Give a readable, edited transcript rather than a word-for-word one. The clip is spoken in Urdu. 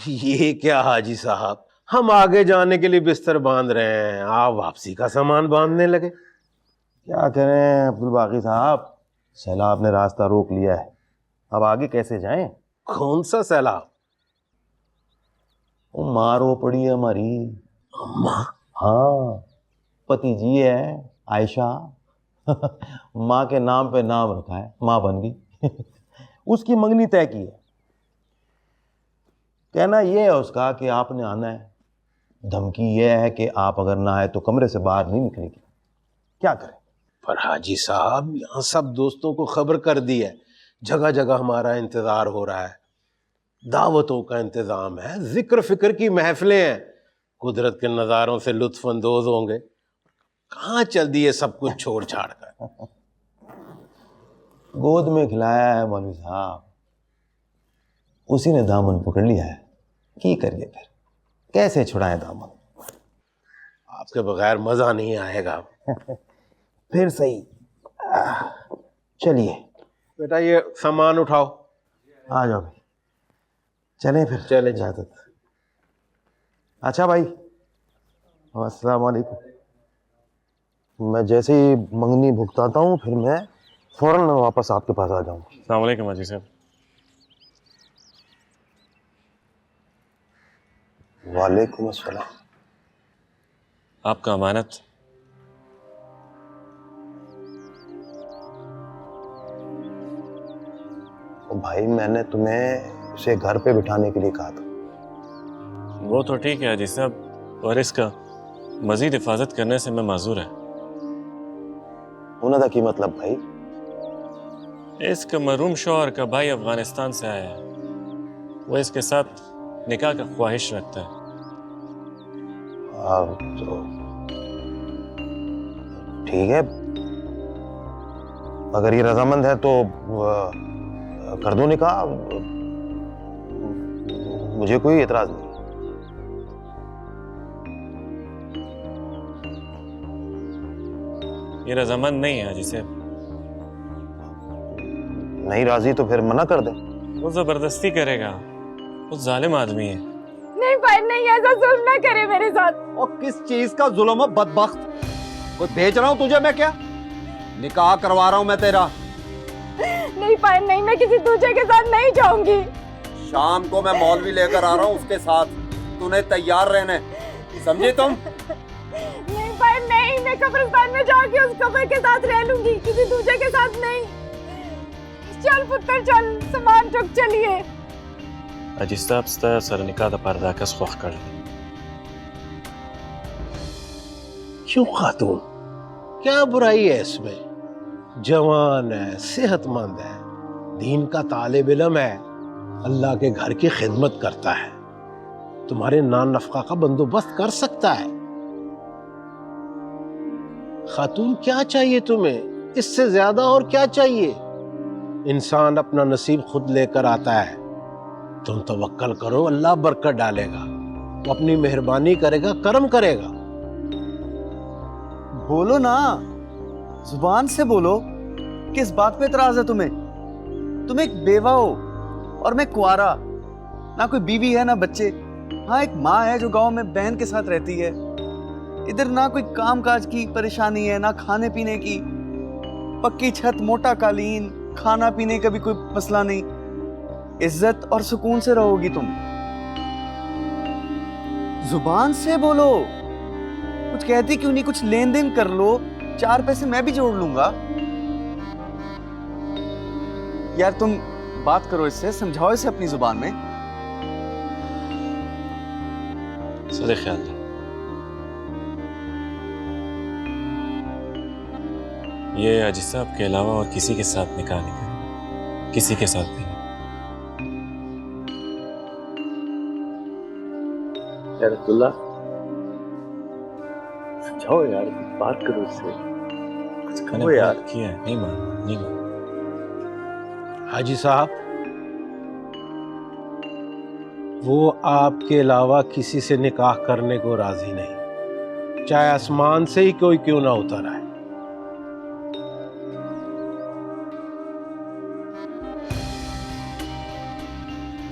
یہ کیا حاجی صاحب، ہم آگے جانے کے لیے بستر باندھ رہے ہیں، آپ واپسی کا سامان باندھنے لگے۔ کیا کریں عبدالباقی صاحب، سیلاب نے راستہ روک لیا ہے، اب آگے کیسے جائیں؟ کون سا سیلاب؟ وہ ماں رو پڑی ہے ہماری۔ ماں؟ ہاں، پتی جی ہے عائشہ، ماں کے نام پہ نام رکھا ہے، ماں بن گئی۔ اس کی منگنی طے کی ہے، کہنا یہ ہے اس کا کہ آپ نے آنا ہے، دھمکی یہ ہے کہ آپ اگر نہ آئے تو کمرے سے باہر نہیں نکلے گی۔ کیا کریں؟ پر حاجی صاحب یہاں سب دوستوں کو خبر کر دی ہے، جگہ جگہ ہمارا انتظار ہو رہا ہے، دعوتوں کا انتظام ہے، ذکر فکر کی محفلیں ہیں، قدرت کے نظاروں سے لطف اندوز ہوں گے، کہاں چل دیے سب کچھ چھوڑ چھاڑ کر؟ گود میں کھلایا ہے مولوی صاحب، اسی نے دامن پکڑ لیا ہے، کی کریے پھر، کیسے چھڑائیں دامن؟ آپ کے بغیر مزہ نہیں آئے گا۔ پھر صحیح، چلیے بیٹا یہ سامان اٹھاؤ۔ آ جاؤ بھائی، چلیں پھر، چلیں۔ اجازت۔ اچھا بھائی، السلام علیکم۔ میں جیسے ہی منگنی بھگتاتا ہوں پھر میں فوراً واپس آپ کے پاس آ جاؤں گا۔ السلام علیکم حاجی صاحب۔ وعلیکم السلام۔ آپ کا امانت۔ بھائی میں نے تمہیں اسے گھر پہ بٹھانے کے لیے کہا تھا۔ وہ تو ٹھیک ہے حاجی صاحب، اور اس کا مزید حفاظت کرنے سے میں معذور ہے۔ انہوں نے کی مطلب بھائی؟ اس کا مرحوم شوہر کا بھائی افغانستان سے آیا ہے، وہ اس کے ساتھ نکاح کا خواہش رکھتا ہے۔ تو ٹھیک ہے، اگر یہ رضامند ہے تو کر دو نکاح، مجھے کوئی اعتراض نہیں۔ یہ رضامند نہیں ہے حاجی صاحب۔ نہیں راضی تو پھر منع کر دیں۔ وہ زبردستی کرے گا، وہ ظالم آدمی ہے۔ نہیں بھائی نہیں، ایسا ظلم نہ کرے میرے ساتھ۔ اور کس چیز کا ظلم ہے بدبخت؟ کوئی بیچ رہا ہوں تجھے میں کیا؟ نکاح کروا رہا ہوں میں تیرا۔ نہیں بھائی نہیں، میں کسی دوسرے کے ساتھ نہیں جاؤں گی۔ شام کو میں مولوی لے کر آ رہا ہوں، اس کے ساتھ تمہیں تیار رہنا ہے، سمجھے تم؟ نہیں بھائی نہیں، میں قبرستان میں جا کے اس قبر کے ساتھ رہ لوں گی، کسی دوسرے کے ساتھ نہیں۔ چل پتر چل، سامان چک چلیے۔ حاجی صاحب ستا سره نکاح د پاره دا کس خوښ کړی دی۔ کیوں خاتون، کیا برائی ہے اس میں؟ جوان ہے، صحت مند ہے، دین کا طالب علم ہے، اللہ کے گھر کی خدمت کرتا ہے، تمہارے نان نفقہ کا بندوبست کر سکتا ہے۔ خاتون کیا چاہیے تمہیں؟ اس سے زیادہ اور کیا چاہیے؟ انسان اپنا نصیب خود لے کر آتا ہے، تم توکل کرو، اللہ برکت ڈالے گا، وہ اپنی مہربانی کرے گا، کرم کرے گا۔ بولو نا، زبان سے بولو، کس بات پہ اعتراض ہے تمہیں؟ تم ایک بیوہ ہو اور میں کنوارا، نہ کوئی بیوی ہے نہ بچے۔ ہاں ایک ماں ہے جو گاؤں میں بہن کے ساتھ رہتی ہے، ادھر نہ کوئی کام کاج کی پریشانی ہے نہ کھانے پینے کی، پکی چھت، موٹا قالین، کھانا پینے کا بھی کوئی مسئلہ نہیں، عزت اور سکون سے رہو گی تم۔ زبان سے بولو، کچھ کہتی کیوں نہیں؟ کچھ لین دین کر لو، 4 پیسے میں بھی جوڑ لوں گا۔ یار تم بات کرو اس سے، سمجھاؤ اسے اپنی زبان میں۔ سارے خیال دے، یہ حاجی صاحب کے علاوہ اور کسی کے ساتھ نکاح نہیں کرے، کسی کے ساتھ بھی نہیں۔ یار عبداللہ سمجھاؤ یار، بات کرو اس سے، کچھ میں نے کرو یار۔ بات کیا ہے، نہیں مان، نہیں مان۔ حاجی صاحب، وہ آپ کے علاوہ کسی سے نکاح کرنے کو راضی نہیں، چاہے آسمان سے ہی کوئی کیوں نہ اتر آئے۔